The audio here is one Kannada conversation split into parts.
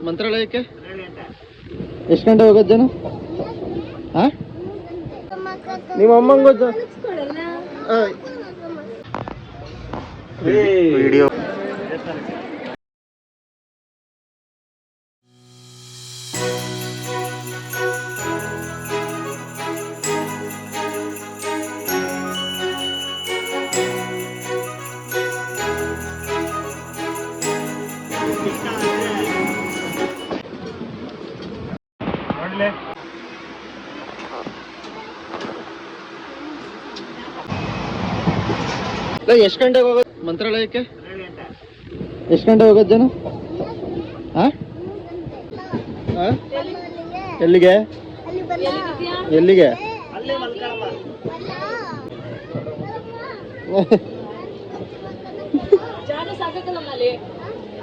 ಮಂತ್ರಾಲಯಕ್ಕೆ ಎಷ್ಟು ಗಂಟೆ ಹೋಗೋದು ಜನ? ಹಾ ನಿಮ್ಮ ಅಮ್ಮಂಗ ವಿಡಿಯೋ ಎಷ್ಟು ಗಂಟೆಗೆ ಹೋಗೋದು ಮಂತ್ರಾಲಯಕ್ಕೆ? ಎಷ್ಟು ಗಂಟೆ ಹೋಗೋದು ಜನ? ಹಾ ಎಲ್ಲಿಗೆ ಎಲ್ಲಿಗೆ?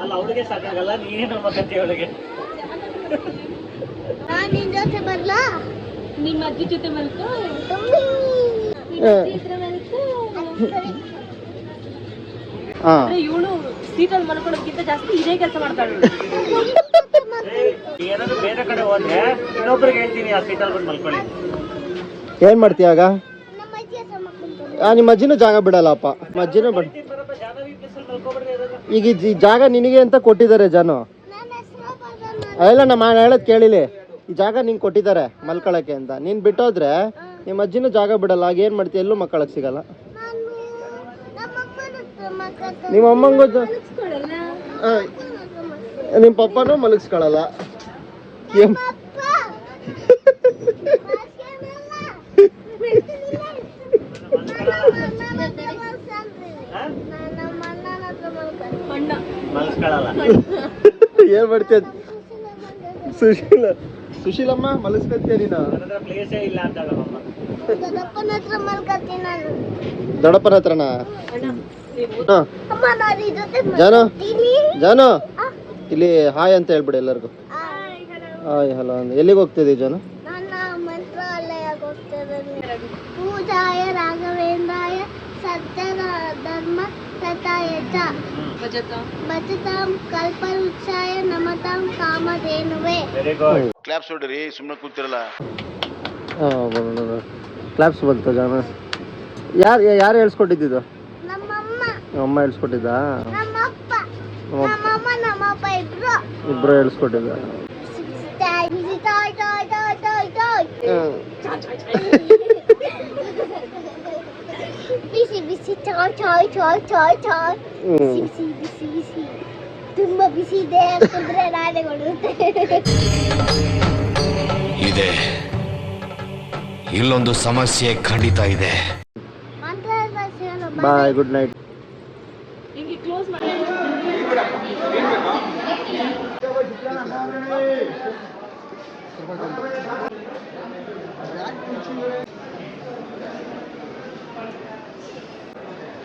ಅಲ್ಲ ಅವ್ರಿಗೆ ಸಾಕಾಗಲ್ಲ, ನೀನೇ ನಮ್ಮ ಕತ್ತೆ ಒಳಗೆ. ನಿನ್ ಜೊತೆ ಬರ್ಲಾ? ನಿಮ್ಮ ಅಜ್ಜಿ ಜೊತೆ ಮಲ್ಕೋ. ಇವಳು ಸೀಟಲ್ಲಿ ಮಲ್ಕೊಳ್ಳೋದಕ್ಕಿಂತ ಜಾಸ್ತಿ ಇದೇ ಕೆಲಸ ಮಾಡ್ತಾಳೆ. ಏನಾದ್ರು ಬೇರೆ ಕಡೆ ಹೋದ್ರೆ ಇನ್ನೊಬ್ರಿಗೆ ಹೇಳ್ತೀನಿ ಆ ಸೀಟಲ್ಲಿ ಬಂದು ಮಲ್ಕೊಳ್ಳಿ. ಏನ್ ಮಾಡ್ತೀಯಾಗ? ನಿಮ್ಮ ಅಜ್ಜಿನೂ ಜಾಗ ಬಿಡಲ್ಲಪ್ಪ. ಅಜ್ಜಿನೂ ಬಿಡ. ಈಗ ಈ ಜಾಗ ನಿನಗೆ ಅಂತ ಕೊಟ್ಟಿದ್ದಾರೆ ಜನ. ಎಲ್ಲ ನಮ್ಮ ಹೇಳೋದು ಕೇಳಿಲಿ, ಈ ಜಾಗ ನಿಂಗೆ ಕೊಟ್ಟಿದ್ದಾರೆ ಮಲ್ಕೊಳಕ್ಕೆ ಅಂತ. ನೀನು ಬಿಟ್ಟೋದ್ರೆ ನಿಮ್ಮ ಅಜ್ಜಿನೂ ಜಾಗ ಬಿಡಲ್ಲ. ಆಗ ಏನು ಮಾಡ್ತೀಯ? ಎಲ್ಲೂ ಮಕ್ಕಳಕ್ಕೆ ಸಿಗಲ್ಲ. ನಿಮ್ಮ ಅಮ್ಮಂಗೂ ನಿಮ್ಮ ಪಪ್ಪನೂ ಮಲಗಿಸ್ಕೊಳ್ಳಲ್ಲ. ಏನ್ ಮಾಡ್ತೀಯ? ಸುಶೀಲಮ್ಮ ಮಲಗಿಸ್ಕೊತೀಯ ನೀನು? ದೊಡ್ಡಪ್ಪನ ಹತ್ರನಾ? ಜಾನು ಜಾನು ಇಲ್ಲಿ ಹಾಯ್ ಅಂತ ಹೇಳ್ಬಿಡಿ ಎಲ್ಲರಿಗೂ. Hi hello. ಎಲ್ಲಿಗೆ ಹೋಗ್ತಿದ್ದೀವಿ ಜಾನು? ಮಂತ್ರಾಲಯಕ್ಕೆ ಹೋಗ್ತಿದ್ದೀನಿ. ಪೂಜಾಯ ರಾಘವೇಂದ್ರಾಯ ಸತ್ಯ ಧರ್ಮ ತಥಾಯ ಚ ಭಜತಾಂ ಕಲ್ಪವೃಕ್ಷಾಯ ನಮತಾಂ ಕಾಮಧೇನುವೆ. ಕ್ಲಾಪ್ಸ್ ಹೊಡ್ರಿ, ಸುಮ್ಮನೆ ಕೂತಿರಲ್ಲ. ಕ್ಲಾಪ್ಸ್ ಬಂತು ಜಾನು. ಯಾರು ಹೇಳ್ಸ್ಕೊಟ್ಟಿದ್ದು? ನಮ್ಮಮ್ಮ. ಅಮ್ಮ ಹೇಳ್ಸ್ಕೊಟ್ಟಿದ್ದ? ನಮ್ಮಪ್ಪ. ನಮ್ಮಮ್ಮ ನಮ್ಮಪ್ಪ ಇಬ್ರು ಹೇಳ್ಸ್ಕೊಟ್ಟಿದ್ದ. ಬಿಸಿ ಬಿಸಿ ಚಾಯ್ ಚಾಯ್ ಚಾಯ್ ಚಾಯ್ ಚಾಯ್. ಬಿಸಿ ಬಿಸಿ ಬಿಸಿ ತುಂಬಾ ಬಿಸಿ ಇದೆ. ಕುದ್ರೆ ನಾಳೆ ಕೊಡುತ್ತೆ. ಇದೆ, ಇಲ್ಲೊಂದು ಸಮಸ್ಯೆ ಖಂಡಿತ ಇದೆ. Bye, good night.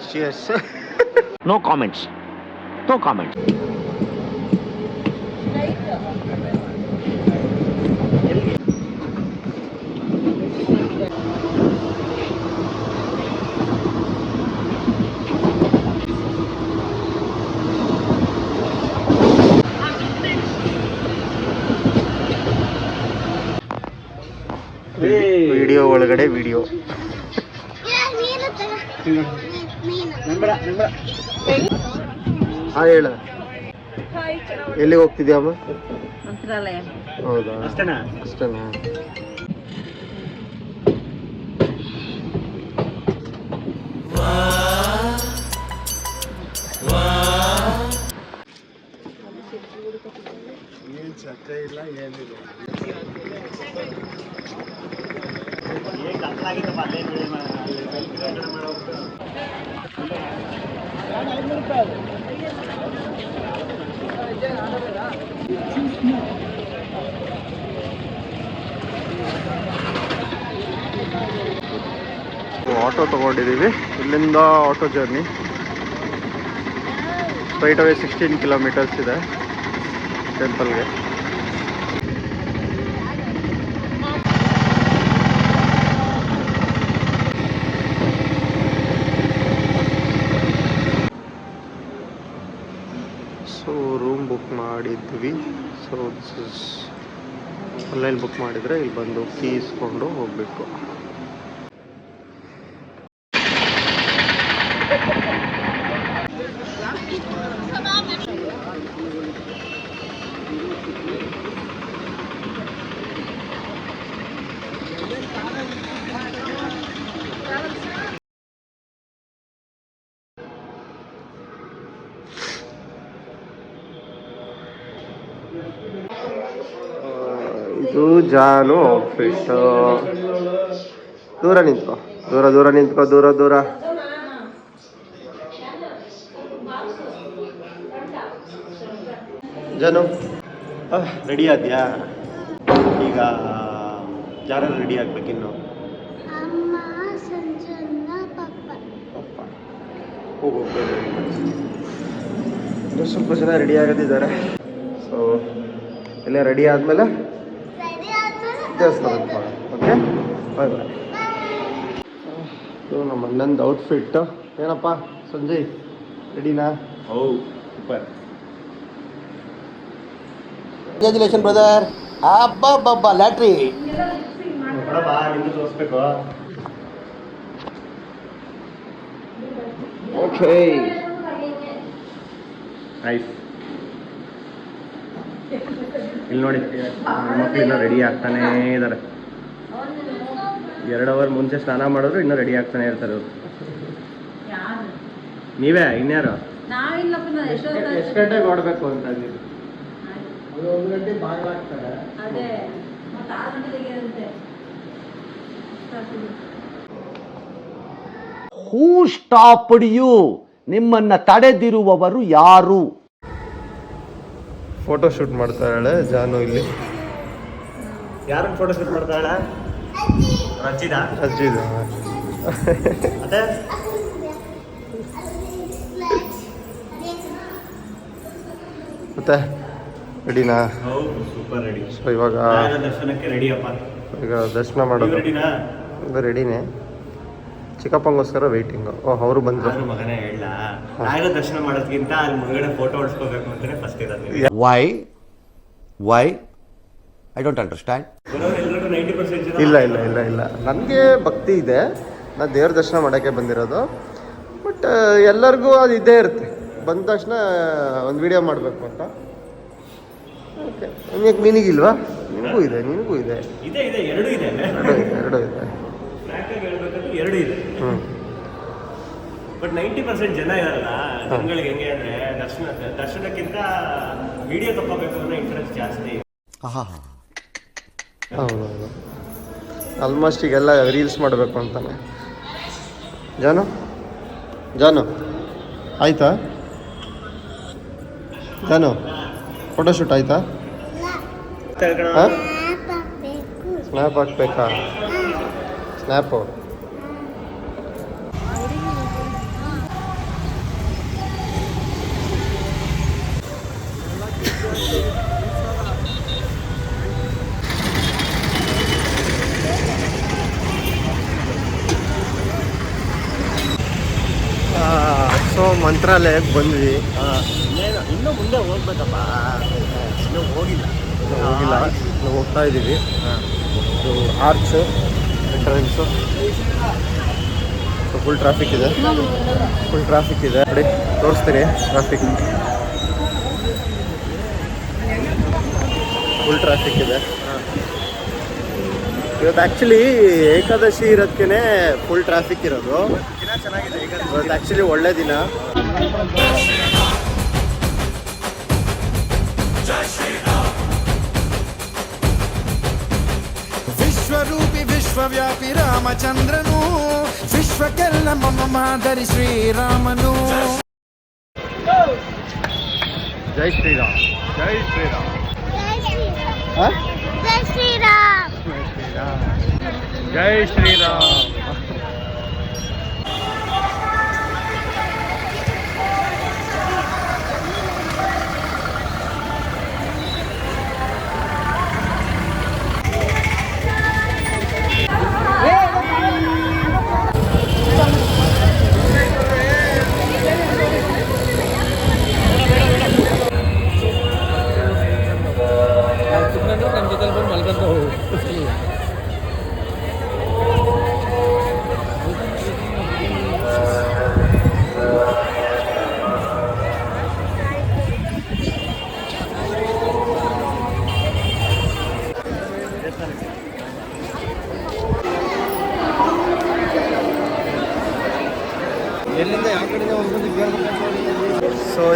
Cheers. No comments. No comments. Video ಒಳಗಡೆ ವಿಡಿಯೋ. ಹೇಳ, ಎಲ್ಲಿಗೆ ಹೋಗ್ತಿದ್ಯಾಮ್ಮ? ಮಂತ್ರಾಲಯ. ಹೌದಾ? ಅಷ್ಟೇನಾ? ಅಷ್ಟೇನಾ? ಏನ್ ಸತ್ಯ ಇಲ್ಲ ಏನಿಲ್ಲ. ಆಟೋ ತಗೊಂಡಿದ್ದೀವಿ. ಇಲ್ಲಿಂದ auto journey straight away 16 kilometres ಇದೆ ಟೆಂಪಲ್ಗೆ. ಸೊ ರೂಮ್ ಬುಕ್ ಮಾಡಿದ್ವಿ. ಸೊ ಆನ್ಲೈನ್ ಬುಕ್ ಮಾಡಿದರೆ ಇಲ್ಲಿ ಬಂದು ಕೀ ಇಸ್ಕೊಂಡು ಹೋಗಬೇಕು. ಇದು ಜಾನು ಔಟ್ಫಿಟ್. ದೂರ ನಿಂತ್ಕೋ, ದೂರ ನಿಂತ್ಕೋ, ದೂರ. ಜಾನು ರೆಡಿ ಆದ್ಯಾ? ಈಗ ಯಾರು ರೆಡಿ ಆಗ್ಬೇಕಿನ್ನು? ಅಮ್ಮ, ಸಂಜನ್ನ, ಪಪ್ಪ. ಹೋಗ್ಬೇಕು. ಸ್ವಲ್ಪ ಜನ ರೆಡಿ ಆಗೋದಿದ್ದಾರೆ. ಸೊ ಎಲ್ಲ ರೆಡಿ ಆದಮೇಲೆ ರೆಡಿ ಆದ್ಮೇಲೆ ದೇವಸ್ಥಾನಕ್ಕೆ ಹೋಗೋಣ. Okay, bye bye. ಇದು ನಮ್ಮ ಅಣ್ಣಂದು ಔಟ್ಫಿಟ್. ಏನಪ್ಪ ಸಂಜಯ್, ರೆಡಿನಾ? ಹೌದು, ಸೂಪರ್. Congratulation brother. ಅಬ್ಬಬ್ಬಬ್ಬ ಲ್ಯಾಟ್ರಿ. ನೋಡಪ್ಪ, ನಿಂದು ತೋರಿಸ್ಬೇಕು. Okay, nice. ಇಲ್ಲಿ ನೋಡಿ, ಮಕ್ಕಳು ಇನ್ನೂ ರೆಡಿ ಆಗ್ತಾನೇ ಇದ್ದಾರೆ. 2 ಅವರ್ ಮುಂಚೆ ಸ್ನಾನ ಮಾಡಿದ್ರು ಇನ್ನೂ ರೆಡಿ ಆಗ್ತಾನೆ ಇರ್ತಾರೆ ಅವರು. ನೀವೇ ಇನ್ಯಾರು? ನಾವಿಲ್ಲಪ್ಪ, ನಾನು ಎಷ್ಟು ಗಂಟೆಗೆ ಓಡಬೇಕು ಅಂತ ಇದ್ದೀವಿ? 1 ಗಂಟೆ ಬಾಗಿಲಾಗ್ತಾರೆ. ಅದೇ ಮತ್ತೆ 6 ಗಂಟೆಗೆ ಇರುತ್ತೆ. ಹೂ ಸ್ಟಾಪ್ಡ್ ಯು? ನಿಮ್ಮನ್ನ ತಡೆದಿರುವವರು ಯಾರು? ಫೋಟೋ ಶೂಟ್ ಮಾಡ್ತಾಳೆ ಜಾನು ಇಲ್ಲಿ. ಯಾರನ್ನ ಫೋಟೋ ಶೂಟ್ ಮಾಡ್ತಾಳ? ರಚಿದಾ? ಅಜ್ಜಿದು. ಮತ್ತೆ ಮತ್ತೆ ರೆಡಿನಾ? ಹೌದು, ಸೂಪರ್ ರೆಡಿ. ಸೊ ಇವಾಗ ದರ್ಶನಕ್ಕೆ ರೆಡಿ ಅಪ್ಪ. ಈಗ ದರ್ಶನ ಮಾಡೋದು. ರೆಡಿನಾ? ಇದು ರೆಡಿನೇ. ಚಿಕ್ಕಪ್ಪಂಗೋಸ್ಕರ ವೆಯ್ಟಿಂಗು. ಅವರು ಬಂದರು. ಆದ್ರೂ ಮಗನೇ ಹೇಳ, ನಾಳೆ ದರ್ಶನ ಮಾಡೋದ್ಕಿಂತ ಅಲ್ಲಿ ಮುಂದ್ಗಡೆ ಫೋಟೋ ಹೊಡ್ಸ್ಕೋಬೇಕು ಅಂತಾನೆ ಫಸ್ಟ್ ಇರೋದು. Why I don't understand. ಎಲ್ಲರಿಗೂ 90% ಜನ ಇಲ್ಲ ನನಗೆ ಭಕ್ತಿ ಇದೆ. ನಾನು ದೇವ್ರ ದರ್ಶನ ಮಾಡೋಕ್ಕೆ ಬಂದಿರೋದು. ಬಟ್ ಎಲ್ಲರಿಗೂ ಅದು ಇದ್ದೇ ಇರುತ್ತೆ, ಬಂದ ತಕ್ಷಣ ಒಂದು ವಿಡಿಯೋ ಮಾಡಬೇಕು ಅಂತ. ಓಕೆ, ನಿನಗಿಲ್ವಾ? ನಿನಗೂ ಇದೆ. ಇದೆ ಎರಡೂ ಇದೆ. ಎರಡು ಇದೆ. ಫ್ರಾಂಕಾಗಿ ಹೇಳ್ಬೇಕಂದ್ರೆ ಎರಡೂ ಇದೆ. ಹ್ಞೂ. ಬಟ್ 90% ಜನ ಇರಲ್ಲ. ಜನಗಳಿಗೆ ಹೆಂಗೆ ಅಂದ್ರೆ ದರ್ಶನಕ್ಕಿಂತ ವಿಡಿಯೋ ತಗೋಬೇಕು ಅನ್ನೋ ಇಂಟ್ರೆಸ್ಟ್ ಜಾಸ್ತಿ. ಹೌದು, ಆಲ್ಮೋಸ್ಟ್ ಈಗೆಲ್ಲ ರೀಲ್ಸ್ ಮಾಡಬೇಕು ಅಂತಾನೆ. ಜಾನು ಆಯ್ತಾ? ಜಾನು ಫೋಟೋಶೂಟ್ ಆಯ್ತಾ? ಹಾಂ, ಸ್ನ್ಯಾಪ್ ಹಾಕ್ಬೇಕಾ? ಸ್ನ್ಯಾಪು ಸೊ ಮಂತ್ರಾಲಯಕ್ಕೆ ಬಂದ್ವಿ. ಇನ್ನೂ ಮುಂದೆ ಹೋಗ್ಬೇಕಪ್ಪ, ಇನ್ನೂ ಹೋಗಿಲ್ಲ. ನಾವು ಹೋಗ್ತಾ ಇದ್ದೀವಿ. ಇದು arch entrance. So full traffic ಇದೆ ನೋಡಿ, ತೋರಿಸ್ತೀನಿ. ಫುಲ್ ಟ್ರಾಫಿಕ್ ಇದೆ. ಇವತ್ತು ಆ್ಯಕ್ಚುಲಿ ಏಕಾದಶಿ ಇರೋದಕ್ಕೆ ಫುಲ್ ಟ್ರಾಫಿಕ್ ಇರೋದು. ಇವತ್ತು ಆ್ಯಕ್ಚುಲಿ ಒಳ್ಳೆ ದಿನ. ವಿಶ್ವರೂಪಿ ವಿಶ್ವವ್ಯಾಪಿ ರಾಮಚಂದ್ರನು, ವಿಶ್ವಕ್ಕೆಲ್ಲ ಮಮ ಮಾದರಿ ಶ್ರೀರಾಮನು. ಜೈ ಶ್ರೀರಾಮ್. ಜೈ ಶ್ರೀರಾಮ್. ಜೈ ಶ್ರೀರಾಮ್.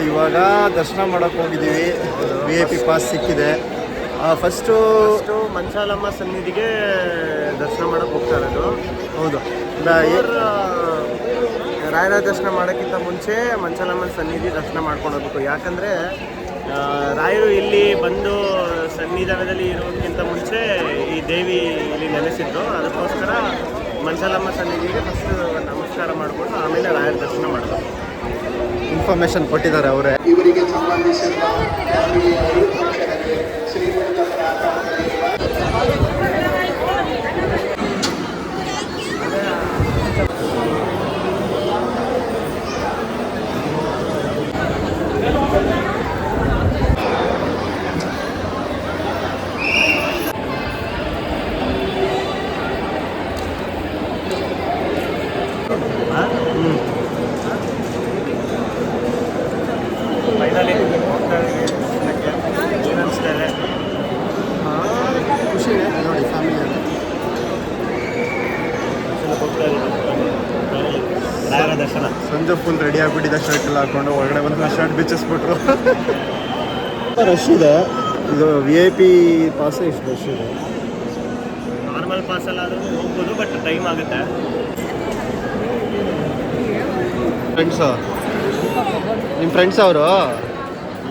ಇವಾಗ ದರ್ಶನ ಮಾಡೋಕ್ಕೆ ಹೋಗಿದ್ದೀವಿ. VIP ಪಾಸ್ ಸಿಕ್ಕಿದೆ. ಫಸ್ಟು ಮಂಚಾಲಮ್ಮ ಸನ್ನಿಧಿಗೆ ದರ್ಶನ ಮಾಡೋಕೆ ಹೋಗ್ತಾ ಇರೋದು. ಹೌದು, ರಾಯರ ದರ್ಶನ ಮಾಡೋಕ್ಕಿಂತ ಮುಂಚೆ ಮಂಚಾಲಮ್ಮನ ಸನ್ನಿಧಿ ದರ್ಶನ ಮಾಡ್ಕೊಂಡು ಹೋಗ್ಬೇಕು. ಯಾಕಂದರೆ ರಾಯರು ಇಲ್ಲಿ ಬಂದು ಸನ್ನಿಧಾನದಲ್ಲಿ ಇರೋದಕ್ಕಿಂತ ಮುಂಚೆ ಈ ದೇವಿ ಇಲ್ಲಿ ನೆಲೆಸಿದ್ರು. ಅದಕ್ಕೋಸ್ಕರ ಮಂಚಾಲಮ್ಮ ಸನ್ನಿಧಿಗೆ ಫಸ್ಟ್ ನಮಸ್ಕಾರ ಮಾಡಿಕೊಂಡು ಆಮೇಲೆ ರಾಯರ ದರ್ಶನ ಮಾಡಬೇಕು. ಇನ್ಫಾರ್ಮೇಶನ್ ಕೊಟ್ಟಿದ್ದಾರೆ ಅವರೇ. ಇವರಿಗೆ ಸಂಬಂಧಿಸಿದ ಫ್ಯಾಮಿಲಿಯವರು ಅಕ್ಷರಕ್ಕೆ ಶ್ರೀಮಂತಪುರ ಫೈನಲಿ ಏನನ್ನಿಸ್ತಾ ಇದೆ? ಖುಷಿ ಇದೆ ನೋಡಿ, ಫ್ಯಾಮಿಲಿಯಲ್ಲಿ ರಾಯರ ದರ್ಶನ. ಸಂಜೆ ಫುಲ್ ರೆಡಿ ಆಗಿಬಿಟ್ಟಿದೆ, ಶರ್ಟ್ ಎಲ್ಲ ಹಾಕೊಂಡು ಒಳಗಡೆ ಬಂದು ಶರ್ಟ್ ಬಿಚ್ಚಿಸ್ಬಿಟ್ರು. ರಶ್ ಇದೆ. ಇದು VIP ಪಾಸೇ ಇಷ್ಟು ರಶ್ ಇದೆ. ನಾರ್ಮಲ್ ಪಾಸಲ್ಲಾದರೂ ಹೋಗ್ಬೋದು, ಬಟ್ ಟೈಮ್ ಆಗುತ್ತೆ. ಫ್ರೆಂಡ್ಸು, ನಿಮ್ಮ ಫ್ರೆಂಡ್ಸ್ ಅವರು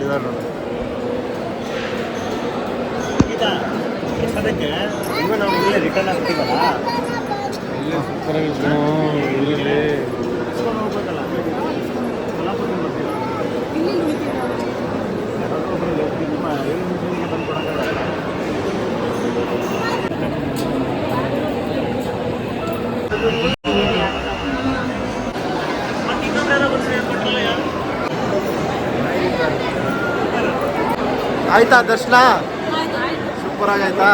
ಇದ್ದಾರೆ ನೋಡಿ. ಅದಕ್ಕೆ ಇವಾಗ ನಾವು ಇಲ್ಲೇ ರಿಟರ್ನ್ ಆಗ್ತೀವಲ್ಲ, ಹೋಗ್ಬೇಕಲ್ಲ ಕೊಲ್ಲಾಪುರ ಬಂದು ಕೊಡೋಕ್ಕಾಗಲ್ಲ. ಆಯ್ತಾ ದರ್ಶನ? ಸೂಪರ್ ಆಗೈತಾ?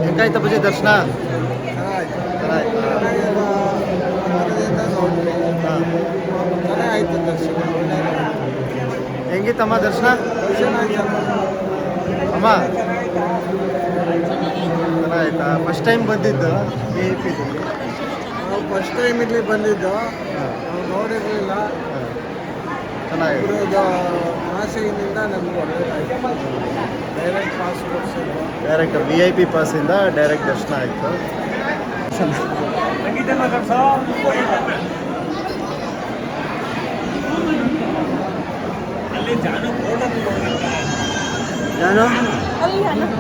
ಹೆಂಗಾಯ್ತಾ ಪೂಜೆ ದರ್ಶನ? ಆಯ್ತು ದರ್ಶನ. ಹೆಂಗಿತ್ತಮ್ಮ ದರ್ಶನ? ಅಮ್ಮ ಚೆನ್ನಾಯ್ತಾ? ಫಸ್ಟ್ ಟೈಮ್ ಬಂದಿದ್ದು VIP ದಲ್ಲಿ? ನಾವು ಫಸ್ಟ್ ಟೈಮ್ ಇಲ್ಲಿ ಬಂದಿದ್ದು, ನಾವು ನೋಡಿರಲಿಲ್ಲ. ಚೆನ್ನಾಗಿದೆ. ಇವ್ರದ್ದು ಆಸೆಯಿಂದ ನಮ್ಗೆ ಒಳ್ಳೆಯದಾಯಿತು. ಡೈರೆಕ್ಟ್ ಪಾಸ್ ಕೊಡ್ಸಿದ್ರು. ಡೈರೆಕ್ಟ್ VIP ಪಾಸಿಂದ ಡೈರೆಕ್ಟ್ ದರ್ಶನ ಆಯಿತು.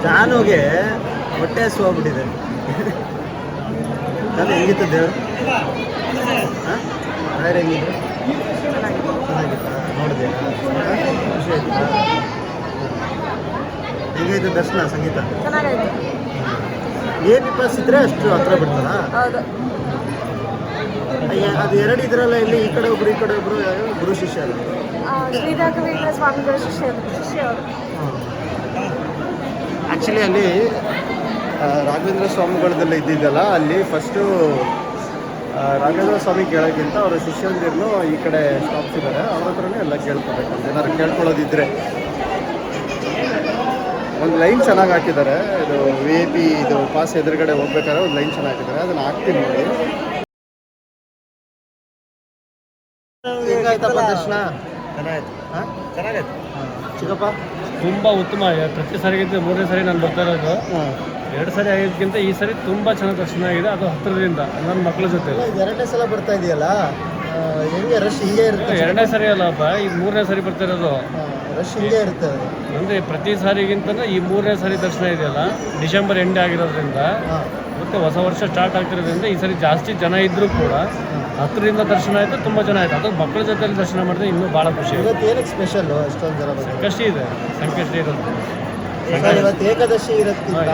ಜಾನುಗೆ ಹೊಟ್ಟೆ ಹಸುವಾಗ್ಬಿಟ್ಟಿದೆ. ನಾನು ಹೆಂಗಿತ್ತು ದೇವರು? ಹಾಂ, ಹೆಂಗಿತ್ತು? ಚೆನ್ನಾಗಿತ್ತಾ? ನೋಡಿದೆ, ಖುಷಿ ಆಯ್ತಾ? ಹೆಂಗೈತೆ ದರ್ಶನ? ಸಂಗೀತ VIP ಪಾಸ್ ಇದ್ರೆ ಅಷ್ಟು ಹತ್ರ ಬಿಡ್ತಾರಾ? ಅದು ಎರಡು ಇದ್ರಲ್ಲ, ಇಲ್ಲಿ ಈ ಕಡೆ ಒಬ್ರು ಈ ಕಡೆ ಒಬ್ರು. ಗುರು ಶಿಷ್ಯರು ಶ್ರೀ ರಾಘವೇಂದ್ರ ಸ್ವಾಮಿಗಳ ಶಿಷ್ಯರು. ಆ್ಯಕ್ಚುಲಿ ಅಲ್ಲಿ ರಾಘವೇಂದ್ರ ಸ್ವಾಮಿಗಳದೆಲ್ಲ ಇದ್ದಿದ್ದಲ್ಲ, ಅಲ್ಲಿ ಫಸ್ಟು ರಾಘವೇಂದ್ರ ಸ್ವಾಮಿ ಕೇಳೋಕ್ಕಿಂತ ಅವರ ಶಿಷ್ಯಂದಿರನ್ನು ಈ ಕಡೆ ಸ್ಟಾಪ್ಸ್ ಇದ್ದಾರೆ, ಅವ್ರ ಹತ್ರನೇ ಎಲ್ಲ ಕೇಳ್ಕೊಬೇಕು. ಏನಾದ್ರು ಕೇಳ್ಕೊಳ್ಳೋದಿದ್ರೆ ಒಂದು ಲೈನ್ ಚೆನ್ನಾಗಿ ಹಾಕಿದ್ದಾರೆ. ಇದು VIP ಇದು ಪಾಸ್ ಎದುರುಗಡೆ ಹೋಗ್ಬೇಕಾದ್ರೆ ಒಂದು ಲೈನ್ ಚೆನ್ನಾಗಿ ಹಾಕಿದ್ದಾರೆ, ಅದನ್ನು ಹಾಕ್ತೀನಿ ನೋಡಿ. ಹೇಗಾಯ್ತಪ್ಪ ದರ್ಶನ? ಚೆನ್ನಾಗಿತ್ತು. ಹಾಂ, ಚೆನ್ನಾಗೈತೆ ಚಿಕ್ಕಪ್ಪ. ತುಂಬ ಉತ್ತಮ. ಪ್ರತಿ ಸಾರಿಗಿಂತ ಮೂರನೇ ಸಾರಿ ನಾನು ಬರ್ತಾ ಇರೋದು. ಎರಡು ಸಾರಿ ಆಗಿದ್ದಕ್ಕಿಂತ ಈ ಸಾರಿ ತುಂಬ ಚೆನ್ನಾಗಿ ದರ್ಶನ ಆಗಿದೆ, ಅದು ಹತ್ತಿರದಿಂದ ನನ್ನ ಮಕ್ಕಳ ಜೊತೆ. ಎರಡನೇ ಸಲ ಬರ್ತಾ ಇದೆಯಲ್ಲ, ಹೆಂಗೆ ರಶ್ ಹಿಂಗೆ ಇರುತ್ತೆ? ಎರಡನೇ ಸಾರಿ ಅಲ್ಲಪ್ಪ, ಈಗ ಮೂರನೇ ಸಾರಿ ಬರ್ತಾ ಇರೋದು. ರಶ್ ಹಿಂಗೆ ಇರುತ್ತೆ ಅಂದರೆ ಪ್ರತಿ ಸಾರಿಗಿಂತ ಈ ಮೂರನೇ ಸಾರಿ ದರ್ಶನ ಇದೆಯಲ್ಲ, ಡಿಸೆಂಬರ್ ಎಂಡ್ ಆಗಿರೋದ್ರಿಂದ ಮತ್ತು ಹೊಸ ವರ್ಷ ಸ್ಟಾರ್ಟ್ ಆಗ್ತಿರೋದ್ರಿಂದ ಈ ಸಾರಿ ಜಾಸ್ತಿ ಜನ ಇದ್ದರೂ ಕೂಡ ಹತ್ತಿರದಿಂದ ದರ್ಶನ ಆಯಿತು, ತುಂಬ ಜನ ಆಯಿತು. ಅದು ಮಕ್ಕಳ ಜೊತೆಲಿ ದರ್ಶನ ಮಾಡಿದ್ರೆ ಇನ್ನೂ ಭಾಳ ಖುಷಿ. ಇವತ್ತು ಏನಕ್ಕೆ ಸ್ಪೆಷಲ್ಲು ಅಷ್ಟೊಂದು ಜನ? ಸಂಕಷ್ಟಿ ಇದೆ, ಸಂಕಷ್ಟಿ ಇರೋದು. ಇವತ್ತು ಏಕಾದಶಿ ಇರೋದ್ಕಿಂತ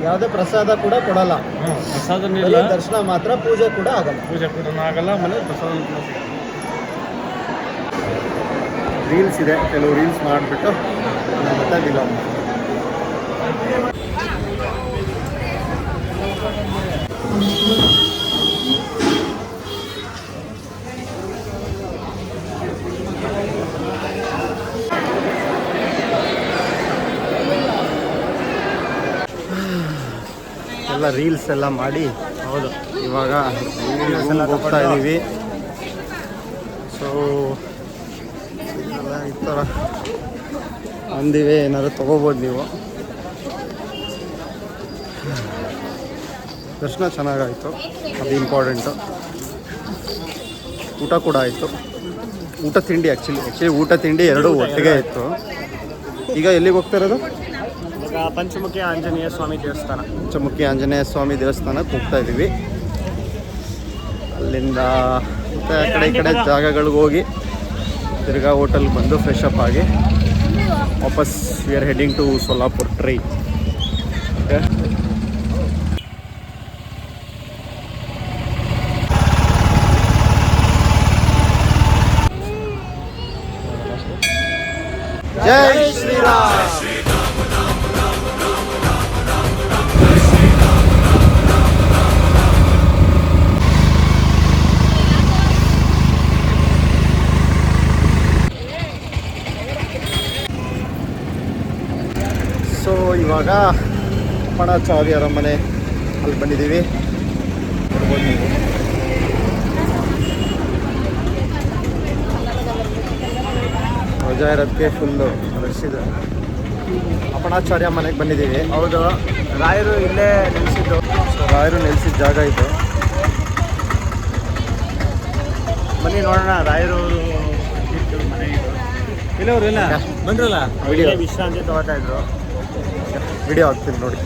ಯಾವುದೇ ಪ್ರಸಾದ ಕೂಡ ಕೊಡಲ್ಲ. ಪ್ರಸಾದನೂ ಇಲ್ಲ, ದರ್ಶನ ಮಾತ್ರ, ಪೂಜೆ ಕೂಡ ಆಗಲ್ಲ. ಪೂಜೆ ಕೂಡ ಆಗಲ್ಲ, ಆಮೇಲೆ ಪ್ರಸಾದ ಕೂಡ ಸಿಗುತ್ತೆ. ರೀಲ್ಸ್ ಇದೆ, ಕೆಲವು ರೀಲ್ಸ್ ಮಾಡಿಬಿಟ್ಟು ಗೊತ್ತಾಗಿಲ್ಲ. ಎಲ್ಲ ರೀಲ್ಸ್ ಎಲ್ಲ ಮಾಡಿ ಹೌದು. ಇವಾಗ ಹೋಗ್ತಾ ಇದ್ದೀವಿ. ಸೊ ಈ ಥರ ಅಂದಿವೆ, ಏನಾದ್ರು ತೊಗೋಬೋದು ನೀವು. ದರ್ಶನ ಚೆನ್ನಾಗಾಯಿತು, ಅದು ಇಂಪಾರ್ಟೆಂಟು. ಊಟ ಕೂಡ ಆಯಿತು. ಊಟ ತಿಂಡಿ ಆ್ಯಕ್ಚುಲಿ ಊಟ ತಿಂಡಿ ಎರಡೂ ಒಟ್ಟಿಗೆ ಇತ್ತು. ಈಗ ಎಲ್ಲಿಗೆ ಹೋಗ್ತಾ ಇರೋದು? ಈಗ ಪಂಚಮುಖಿ ಆಂಜನೇಯ ಸ್ವಾಮಿ ದೇವಸ್ಥಾನ. ಪಂಚಮುಖಿ ಆಂಜನೇಯ ಸ್ವಾಮಿ ದೇವಸ್ಥಾನಕ್ಕೆ ಹೋಗ್ತಾ ಇದ್ದೀವಿ. ಅಲ್ಲಿಂದ ಮತ್ತು ಆ ಕಡೆ ಈ ಕಡೆ ಜಾಗಗಳಿಗೆ ಹೋಗಿ ತಿರ್ಗಾ ಹೋಟೆಲ್ಗೆ ಬಂದು ಫ್ರೆಶ್ ಅಪ್ ಆಗಿ ವಾಪಸ್ we are heading to Solapur train. Okay, ಜೈ ಶ್ರೀರಾಮ್. ಸೊ ಇವಾಗ ಅಪ್ಪಣಾಚಾರ್ಯರ ಮನೆ ಅಲ್ಲಿ ಬಂದಿದ್ದೀವಿ. ನೋಡ್ಬೋದು ನೀವು. ರಜಾ ಇರೋದಕ್ಕೆ ಫುಲ್ಲು ರಶ್ ಇದೆ. ಅಪ್ಪಣಾಚಾರ್ಯ ಮನೆಗೆ ಬಂದಿದ್ದೀವಿ. ಹೌದು, ರಾಯರು ಇಲ್ಲೇ ನೆಲೆಸಿದ್ದು. ಸೊ ರಾಯರು ನೆಲೆಸಿದ ಜಾಗ ಇದು. ಬನ್ನಿ ನೋಡೋಣ ರಾಯರು ಇದ್ದು ಮನೆ ಇದು. ಇಲ್ಲವ್ರು ಇಲ್ಲ ಬಂದ್ರಲ್ಲ, ವಿಡಿಯೋ ವಿಶ್ರಾಂತಿ ತಗೋತಾ ಇದ್ರು. ವಿಡಿಯೋ ಹಾಕ್ತೀನಿ ನೋಡಿ.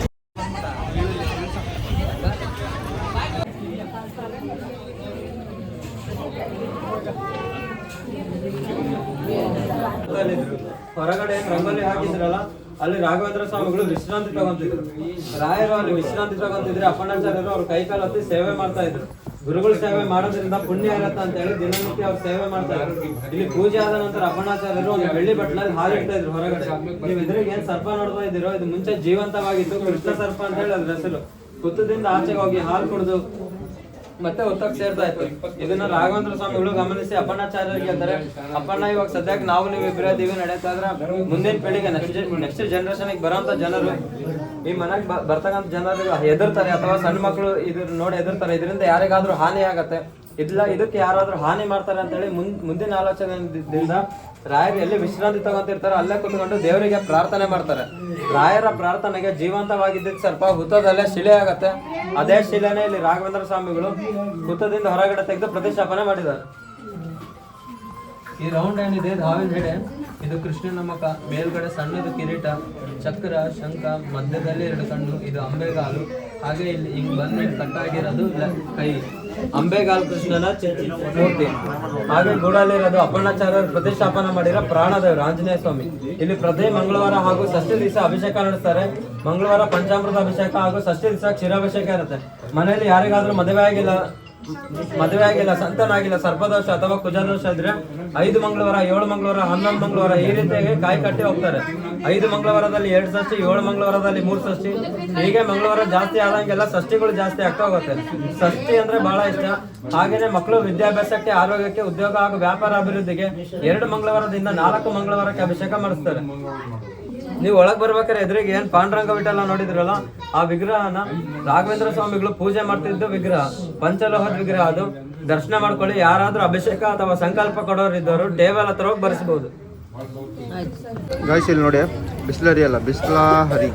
ಹೊರಗಡೆ ರಂಗೋಲಿ ಹಾಕಿದ್ರಲ್ಲ, ಅಲ್ಲಿ ರಾಘವೇಂದ್ರ ಸ್ವಾಮಿಗಳು ವಿಶ್ರಾಂತಿ ತಗೊಂತಿದ್ರು. ರಾಯರು ಅಲ್ಲಿ ವಿಶ್ರಾಂತಿ ತಗೊಂತಿದ್ರೆ ಅಪ್ಪಣ್ಣಾಚಾರ್ಯರು ಅವ್ರ ಕೈ ಕಾಲು ಹತ್ತಿ ಸೇವೆ ಮಾಡ್ತಾ ಇದ್ರು. ಗುರುಗಳ ಸೇವೆ ಮಾಡೋದ್ರಿಂದ ಪುಣ್ಯ ಇರತ್ತ ಅಂತ ಹೇಳಿ ದಿನನಿತ್ಯ ಅವ್ರು ಸೇವೆ ಮಾಡ್ತಾ ಇದ್ರು. ಇಲ್ಲಿ ಪೂಜೆ ಆದ ನಂತರ ಅಪ್ಪಣ್ಣಾಚಾರ್ಯರು ಒಂದು ಬೆಳ್ಳಿ ಬಟ್ಲಲ್ಲಿ ಹಾಲು ಇಡ್ತಾ ಇದ್ರು ಹೊರಗಡೆ. ನೀವು ಇದ್ರಿಗೆ ಏನ್ ಸರ್ಪ ನೋಡ್ತಾ ಇದ್ದೀರೋ, ಇದು ಮುಂಚೆ ಜೀವಂತವಾಗಿತ್ತು, ಕೃಷ್ಣ ಸರ್ಪ ಅಂತ ಹೇಳಿ ಅದ್ರ ಹೆಸರು. ಕುತ್ತದಿಂದ ಆಚೆಗೆ ಹೋಗಿ ಹಾಲು ಕುಡಿದು ಮತ್ತೆ ಹೊತ್ತಕ್ಕೆ ಸೇರ್ತಾ ಇತ್ತು. ಇದನ್ನ ರಾಘವೇಂದ್ರ ಸ್ವಾಮಿಗಳು ಗಮನಿಸಿ ಅಪ್ಪಣ್ಣಾಚಾರ್ಯರಿಗೆ ಅಂತಾರೆ, ಅಪ್ಪಣ್ಣ ಇವಾಗ ಸದ್ಯಕ್ಕೆ ನಾವು ನೀವು ಇಬ್ಬರದೀವಿ ನಡೀತಾ ಇದ್ರೆ ಮುಂದಿನ ಪೀಳಿಗೆ ನೆಕ್ಸ್ಟ್ ಜನರೇಷನ್ ಬರೋಂತ ಜನರು, ಈ ಮನೆಗೆ ಬರ್ತಕ್ಕಂಥ ಜನರು ಹೆದರ್ತಾರೆ, ಅಥವಾ ಸಣ್ಣ ಮಕ್ಕಳು ಇದ್ರ ನೋಡಿ ಹೆದರ್ತಾರೆ. ಇದರಿಂದ ಯಾರಿಗಾದ್ರೂ ಹಾನಿ ಆಗತ್ತೆ, ಇದಕ್ಕೆ ಯಾರಾದ್ರೂ ಹಾನಿ ಮಾಡ್ತಾರೆ ಅಂತ ಹೇಳಿ ಮುಂದಿನ ಆಲೋಚನೆಯಿಂದ ರಾಯರು ಎಲ್ಲಿ ವಿಶ್ರಾಂತಿ ತಗೊಂತಿರ್ತಾರೆ ಅಲ್ಲೇ ಕುತ್ಕೊಂಡು ದೇವರಿಗೆ ಪ್ರಾರ್ಥನೆ ಮಾಡ್ತಾರೆ. ರಾಯರ ಪ್ರಾರ್ಥನೆಗೆ ಜೀವಂತವಾಗಿದ್ದ ಸ್ವಲ್ಪ ಹುತ್ತದಲ್ಲೇ ಶಿಲೆ ಆಗತ್ತೆ. ಅದೇ ಶಿಲೆನೇ ಇಲ್ಲಿ ರಾಘವೇಂದ್ರ ಸ್ವಾಮಿಗಳು ಹುತ್ತದಿಂದ ಹೊರಗಡೆ ತೆಗೆದು ಪ್ರತಿಷ್ಠಾಪನೆ ಮಾಡಿದ್ದಾರೆ. ಈ ರೌಂಡ್ ಏನಿದೆ ಹಾವಿನ ಹೆಡೆ, ಇದು ಕೃಷ್ಣನ ಮುಖ, ಮೇಲ್ಗಡೆ ಸಣ್ಣದು ಕಿರೀಟ, ಚಕ್ರ, ಶಂಖ, ಮಧ್ಯದಲ್ಲಿ 2 ಕಣ್ಣು, ಇದು ಅಂಬೆಗಾಲು. ಹಾಗೆ ಇಲ್ಲಿ ಹಿಂಗ್ ಬಂದು ಕಟ್ಟಾಗಿರೋದು ಕೈ. ಅಂಬೆಗಾಲ್ ಕೃಷ್ಣನ ಮೂರ್ತಿ. ಹಾಗೆ ಗೂಡಲ್ಲಿರೋದು ಅಪ್ಪಣ್ಣಾಚಾರ್ಯರು ಪ್ರತಿಷ್ಠಾಪನೆ ಮಾಡಿರೋ ಪ್ರಾಣದೇವರು ಆಂಜನೇಯ ಸ್ವಾಮಿ. ಇಲ್ಲಿ ಪ್ರತಿ ಮಂಗಳವಾರ ಹಾಗೂ ಷಷ್ಠಿ ದಿವಸ ಅಭಿಷೇಕ ನಡೆಸ್ತಾರೆ. ಮಂಗಳವಾರ ಪಂಚಾಮೃತ ಅಭಿಷೇಕ ಹಾಗೂ ಷಷ್ಠಿ ದಿವಸ ಕ್ಷೀರಾಭಿಷೇಕ ಇರುತ್ತೆ. ಮನೆಯಲ್ಲಿ ಯಾರಿಗಾದ್ರೂ ಮದುವೆ ಆಗಿಲ್ಲ, ಸಂತಾನ ಆಗಿಲ್ಲ, ಸರ್ಪದೋಷ ಅಥವಾ ಕುಜದೋಷ ಇದ್ರೆ 5 ಮಂಗಳವಾರ, 7 ಮಂಗಳವಾರ, 11 ಮಂಗಳವಾರ ಈ ರೀತಿಯಾಗಿ ಕಾಯಿ ಕಟ್ಟಿ ಹೋಗ್ತಾರೆ. 5 ಮಂಗಳವಾರದಲ್ಲಿ 2 ಷಷ್ಠಿ, 7 ಮಂಗಳವಾರದಲ್ಲಿ 3 ಷಷ್ಠಿ. ಹೀಗೆ ಮಂಗಳವಾರ ಜಾಸ್ತಿ ಆದಂಗೆಲ್ಲ ಷಷ್ಠಿಗಳು ಜಾಸ್ತಿ ಆಗ್ತಾ ಹೋಗುತ್ತೆ. ಷಷ್ಠಿ ಅಂದ್ರೆ ಬಹಳ ಇಷ್ಟ. ಹಾಗೇನೆ ಮಕ್ಕಳು ವಿದ್ಯಾಭ್ಯಾಸಕ್ಕೆ, ಆರೋಗ್ಯಕ್ಕೆ, ಉದ್ಯೋಗ ಹಾಗೂ ವ್ಯಾಪಾರ ಅಭಿವೃದ್ಧಿಗೆ 2 ಮಂಗಳವಾರದಿಂದ 4 ಮಂಗಳವಾರಕ್ಕೆ ಅಭಿಷೇಕ ಮಾಡಿಸ್ತಾರೆ. ನೀವು ಒಳಗ್ ಬರ್ಬೇಕಾದ್ರೆ ಎದುರಿಗೆ ಏನ್ ಪಾಂಡುರಂಗ ವಿಠಲ ನೋಡಿದ್ರಲ್ಲ, ಆ ವಿಗ್ರಹನ ರಾಘವೇಂದ್ರ ಸ್ವಾಮಿಗಳು ಪೂಜೆ ಮಾಡ್ತಿದ್ದು ವಿಗ್ರಹ, ಪಂಚಲೋಹದ ವಿಗ್ರಹ. ಅದು ದರ್ಶನ ಮಾಡ್ಕೊಳ್ಳಿ. ಯಾರಾದ್ರೂ ಅಭಿಷೇಕ ಅಥವಾ ಸಂಕಲ್ಪ ಕೊಡೋರಿದ್ದವರು ಟೇಬಲ್ ಹತ್ರ ಹೋಗಿ ಬರ್ಸ್ಬಹುದು. ಗಾಯ್ಸ್ ಇಲ್ಲಿ ನೋಡಿ, ಬಿಸ್ಲರಿ ಅಲ್ಲ, ಬಿಸ್ಲಾ ಹರಿ.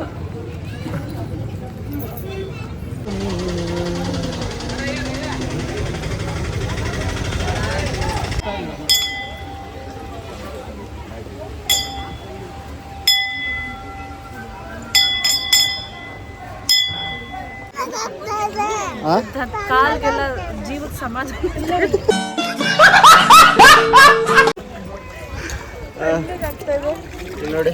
ಕಾಲ್ಗೆಲ್ಲ ಜೀವಕ್ಕೆ ಸಮಾಜ ನೋಡಿ,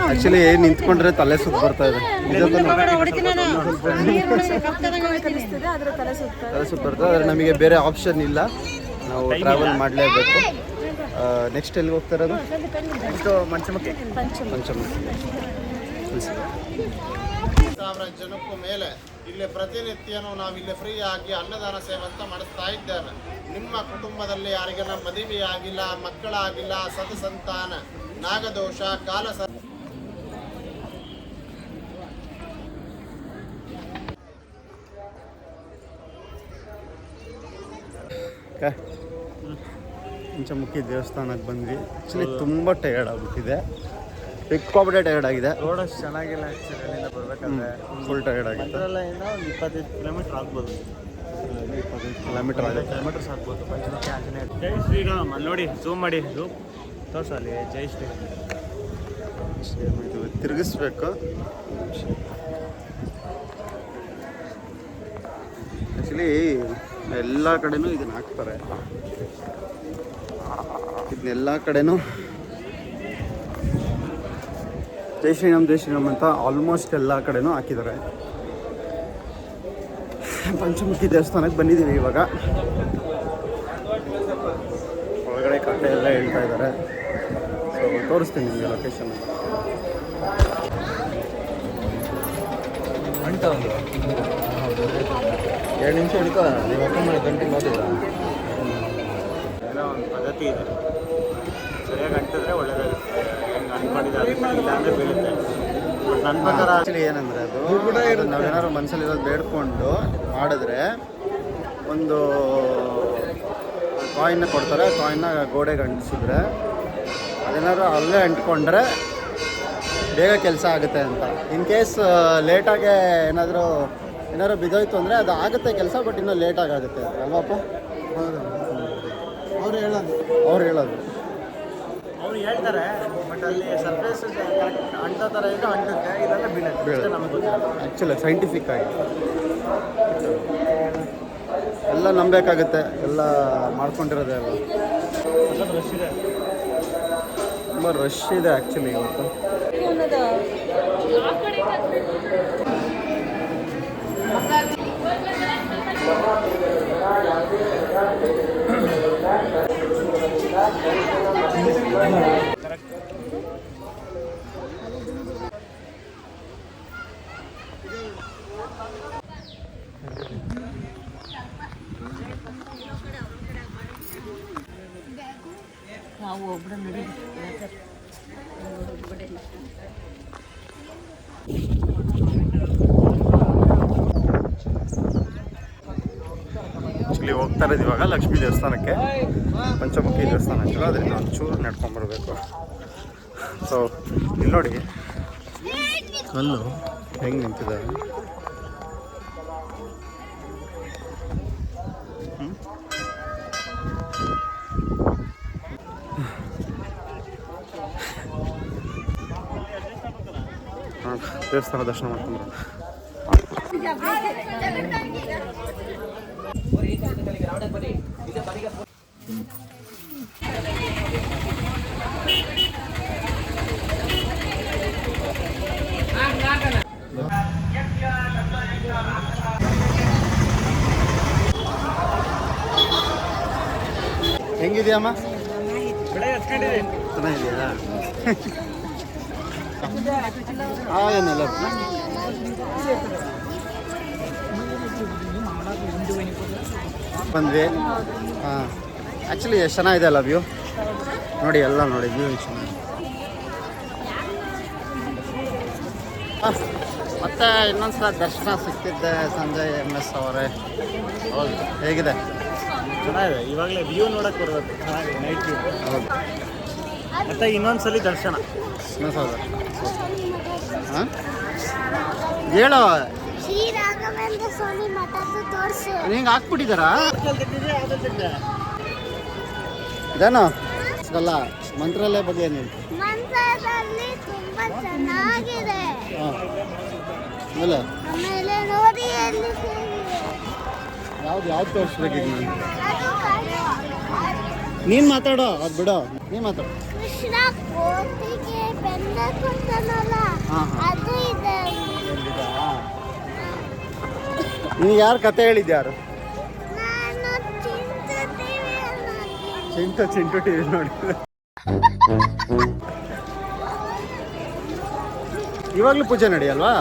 ಆಕ್ಚುಲಿ ನಿಂತ್ಕೊಂಡ್ರೆ ತಲೆ ಸುತ್ತ ಬರ್ತಾ ಇದೆ. ತಲೆ ಸುತ್ತ ಬರ್ತದೆ, ಆದರೆ ನಮಗೆ ಬೇರೆ ಆಪ್ಷನ್ ಇಲ್ಲ, ನಾವು ಟ್ರಾವೆಲ್ ಮಾಡಲೇಬೇಕು. ನೆಕ್ಸ್ಟ್ ಎಲ್ಲಿಗೆ ಹೋಗ್ತಾ ಇರೋದು? ಪಂಚಮುಖಿ. 1000 ಜನಕ್ಕೂ ಮೇಲೆ ಇಲ್ಲಿ ಪ್ರತಿನಿತ್ಯನೂ ನಾವಿಲ್ಲಿ ಫ್ರೀ ಆಗಿ ಅನ್ನದಾನ ಸೇವೆ ಅಂತ ಮಾಡಿಸ್ತಾ ಇದ್ದೇವೆ. ನಿಮ್ಮ ಕುಟುಂಬದಲ್ಲಿ ಯಾರಿಗೆಲ್ಲ ಮದುವೆ ಆಗಿಲ್ಲ, ಮಕ್ಕಳಾಗಿಲ್ಲ, ಸದಸಂತಾನ, ನಾಗದೋಷ, ಕಾಲ ಓಕೆ, ಪಂಚಮುಖಿ ದೇವಸ್ಥಾನಕ್ಕೆ ಬಂದ್ವಿ. ಆ್ಯಕ್ಚುಲಿ ತುಂಬ ಟಯರ್ಡ್ ಆಗ್ಬಿಟ್ಟಿದೆ, ಸಿಕ್ಕಾಪಟ್ಟೆ ಟಯರ್ಡ್ ಆಗಿದೆ. ರೋಡ್ ಅಷ್ಟು ಚೆನ್ನಾಗಿಲ್ಲ ಆ್ಯಕ್ಚುಲಿ ಅಲ್ಲಿಂದ ಬರ್ಬೇಕಂದ್ರೆ. ಫುಲ್ ಟಯರ್ಡ್ ಆಗಿದೆ. ಮಂತ್ರಾಲಯದಿಂದ ಒಂದು 25 ಕಿಲೋಮೀಟ್ರ್ ಆಗ್ಬೋದು. 25 ಕಿಲೋಮೀಟರ್ ಆಗುತ್ತೆ. ಕಿಲೋಮೀಟರ್ಸ್ ಆಗ್ಬೋದು. ಪಂಚಮುಖಿ ಆಂಜನೇಯ. ಜೈ ಶ್ರೀರಾಮ್. ಅಲ್ಲಿ ನೋಡಿ, ಝೂಮ್ ಮಾಡಿ, ತೋರ್ಸಲ್ಲಿ ಜೈ ಶ್ರೀರಾಮ್. ಇದು ತಿರುಗಿಸ್ಬೇಕು. ಆ್ಯಕ್ಚುಲಿ ಎಲ್ಲ ಕಡೆನೂ ಇದನ್ನ ಹಾಕ್ತಾರೆ, ಇದನ್ನೆಲ್ಲ ಕಡೆನೂ ಜೈ ಶ್ರೀರಾಮ್ ಅಂತ ಆಲ್ಮೋಸ್ಟ್ ಎಲ್ಲ ಕಡೆನೂ ಹಾಕಿದ್ದಾರೆ. ಪಂಚಮುಖಿ ದೇವಸ್ಥಾನಕ್ಕೆ ಬಂದಿದ್ದೀವಿ ಇವಾಗ. ಒಳಗಡೆ ಕಟ್ಟೆ ಎಲ್ಲ ಹೇಳ್ತಾ ಇದ್ದಾರೆ. ಸೊ ತೋರಿಸ್ತೀನಿ ನಿಮಗೆ ಲೊಕೇಶನ್. ಎರಡು ನಿಮಿಷ ಹಿಡ್ಕೋ, ನೀವು ಓಪನ್ ಮಾಡಿ ಗಂಟೆ ನೋಡಿಲ್ಲ. ಏನೋ ಒಂದು ಪದ್ಧತಿ ಇದೆ, ಸರಿಯಾಗಿ ಅಂಟಿದ್ರೆ ಒಳ್ಳೇದಾಗುತ್ತೆ. ಹೆಂಗೆ ಅಂದ್ಕೊಂಡಿದ್ದಾರೆ ಇಲ್ಲ ಅಂದರೆ ಬೀಳುತ್ತೆ. ಬಟ್ ನನ್ನ ಪ್ರಕಾರ ಆ್ಯಕ್ಚುಲಿ ಏನಂದರೆ ಅದು ನಾವೇನಾದ್ರು ಮನಸ್ಸಲ್ಲಿರೋದು ಬೇಡ್ಕೊಂಡು ಮಾಡಿದ್ರೆ ಒಂದು ಕಾಯಿನ್ನ ಕೊಡ್ತಾರೆ. ಕಾಯಿನ್ನ ಗೋಡೆಗೆ ಅಂಟಿಸಿದ್ರೆ ಅದೇನಾದ್ರು ಅಲ್ಲೇ ಅಂಟ್ಕೊಂಡ್ರೆ ಬೇಗ ಕೆಲಸ ಆಗುತ್ತೆ ಅಂತ. ಇನ್ ಕೇಸ್ ಲೇಟಾಗೆ ಏನಾದರೂ ಬಿದ್ದೋಯ್ತು ಅಂದರೆ ಅದು ಆಗುತ್ತೆ ಕೆಲಸ, ಬಟ್ ಇನ್ನೂ ಲೇಟಾಗಿ ಆಗುತ್ತೆ ಅಲ್ವಪ್ಪ? ಅವ್ರು ಹೇಳೋದು ಅವ್ರು ಹೇಳ್ತಾರೆ, ಬಟ್ ಅಲ್ಲಿ ಸರ್ಫೇಸ್ ಕರೆಕ್ಟ್ ಅಂಟೋ ಥರ ಇದ್ದು ಅಂಟುತ್ತೆ, ಇದೆಲ್ಲ ಬೀಳುತ್ತೆ. ನಮಗೆ ಗೊತ್ತಿಲ್ಲ ಆ್ಯಕ್ಚುಲಿ ಸೈಂಟಿಫಿಕ್ ಆಗಿ ಎಲ್ಲ ನಂಬೇಕಾಗುತ್ತೆ, ಎಲ್ಲ ಮಾಡ್ಕೊಂಡಿರೋದೇ ಅಲ್ಲ. ರಶ್ ಇದೆ, ತುಂಬ ರಶ್ ಇದೆ ಆ್ಯಕ್ಚುಲಿ ಇವತ್ತು. ನಾವು ಒಬ್ಬರು ನಡಿ ಆ್ಯಕ್ಚುಲಿ ಹೋಗ್ತಾ ಇರೋದು ಇವಾಗ ಲಕ್ಷ್ಮೀ ದೇವಸ್ಥಾನಕ್ಕೆ, ಪಂಚಮುಖಿ ದೇವಸ್ಥಾನ ಆ್ಯಕ್ಚುಲಿ ಅದರಿಂದ ಒಂಚೂರು ನಡ್ಕೊಂಬರ್ಬೇಕು. ಸೊ ಇಲ್ಲಿ ನೋಡಿ ಅಲ್ಲೂ ಹೆಂಗೆ ನಿಂತಿದೆ. ದೇವಸ್ಥಾನ ದರ್ಶನ ಮಾಡ್ಕೊಂಡು ಹೆಂಗಿದೆಯಮ್ಮ? ಚೆನ್ನಾಗಿದೆಯಾ? ಏನಿಲ್ಲ ಬಂದ್ವಿ. ಹಾಂ, ಆ್ಯಕ್ಚುಲಿ ಎಷ್ಟು ಚೆನ್ನಾಗಿದೆ ಅಲ್ಲ ವ್ಯೂ. ನೋಡಿ ಎಲ್ಲ ನೋಡಿ ವ್ಯೂ ಎಷ್ಟು ಚೆನ್ನಾಗಿದೆ. ಮತ್ತೆ ಇನ್ನೊಂದ್ಸಲ ದರ್ಶನ ಸಿಕ್ತಿದ್ದೆ ಸಂಜಯ್ MS ಅವರೇ. ಹೌದು, ಹೇಗಿದೆ? ಚೆನ್ನಾಗಿದೆ. ಇವಾಗಲೇ ವ್ಯೂ ನೋಡಕ್ಕೆ ಬರಬೇಕು, ಚೆನ್ನಾಗಿದೆ ನೈಟ್ ವ್ಯೂ. ಹೌದು, ಮತ್ತೆ ಇನ್ನೊಂದ್ಸಲಿ ದರ್ಶನ. ಹಾಂ ಹೇಳೋ, ಶ್ರೀ ರಾಘವೇಂದ್ರ ಸ್ವಾಮಿ ಮಠದ್ದು ತೋರಿಸು. ಹಿಂಗೆ ಹಾಕ್ಬಿಟ್ಟಿದ್ದಾರಾ? ಇದೇನೋ ಅಲ್ಲ, ಮಂತ್ರಾಲಯ ಬಗ್ಗೆ ಏನು ಹೇಳಿ. ಮಂತ್ರದಲ್ಲಿ ತುಂಬಾ ಚೆನ್ನಾಗಿದೆ. ಹಾಂ, ಆಮೇಲೆ ಆಮೇಲೆ ನೋಡಿ ಎಲ್ಲಿ ಯಾವ್ದು ತೋರಿಸ್ಬೇಕೀಗ ನಾನು? ಅದು ನೀನು ಮಾತಾಡೋ, ಅದು ಬಿಡೋ, ನೀನು ಮಾತಾಡೋ. ಕೃಷ್ಣ ಕೋತಿಗೆ ಬೆನ್ನ ಕೊಡ್ತಾನಲ್ಲ, ಅದು ಇದೆ. ನೀವು ಯಾರು ಕತೆ ಹೇಳಿದ್ಯಾರು? ನಾನು ಚಿಂಟು ಚಿಂಟು ಟಿವಿ ನೋಡಿದ್ರೆ. ಇವಾಗಲೂ ಪೂಜೆ ನಡೆಯಲ್ವಾ?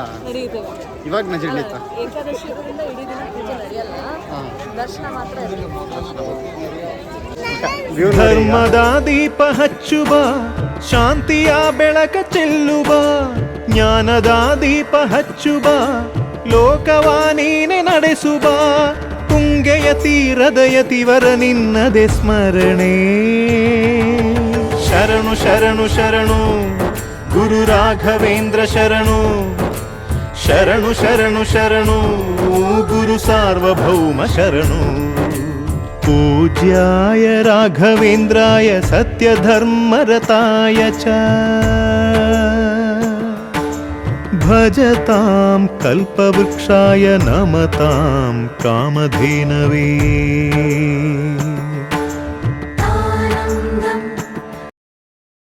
ಇವಾಗ ನಡೀತಾ? ಏಕಾದಶಿಯಿಂದ ಇಡೀ ದಿನ ಪೂಜೆ ನಡೆಯಲ್ಲ, ದರ್ಶನ ಮಾತ್ರ ಧರ್ಮದ ದೀಪ ಹಚ್ಚುವ, ಶಾಂತಿಯ ಬೆಳಕ ಚೆಲ್ಲುವ, ಜ್ಞಾನದ ದೀಪ ಹಚ್ಚುವ, ಲೋಕವ ನೀನೆ ನಡೆಸುವ, ತುಂಗೆಯ ತೀರದ ಯತಿವರ ನಿನ್ನದೆ ಸ್ಮರಣೆ. ಶರಣು ಶರಣು ಶರಣು ಗುರು ರಾಘವೇಂದ್ರ ಶರಣು. ಶರಣು ಶರಣು ಶರಣು ಗುರು ಸಾರ್ವಭೌಮ ಶರಣು. पूज्याय राघवेन्द्राय सत्यधर्मरताय च भजतां कल्पवृक्षाय नमतां कामधेनवे.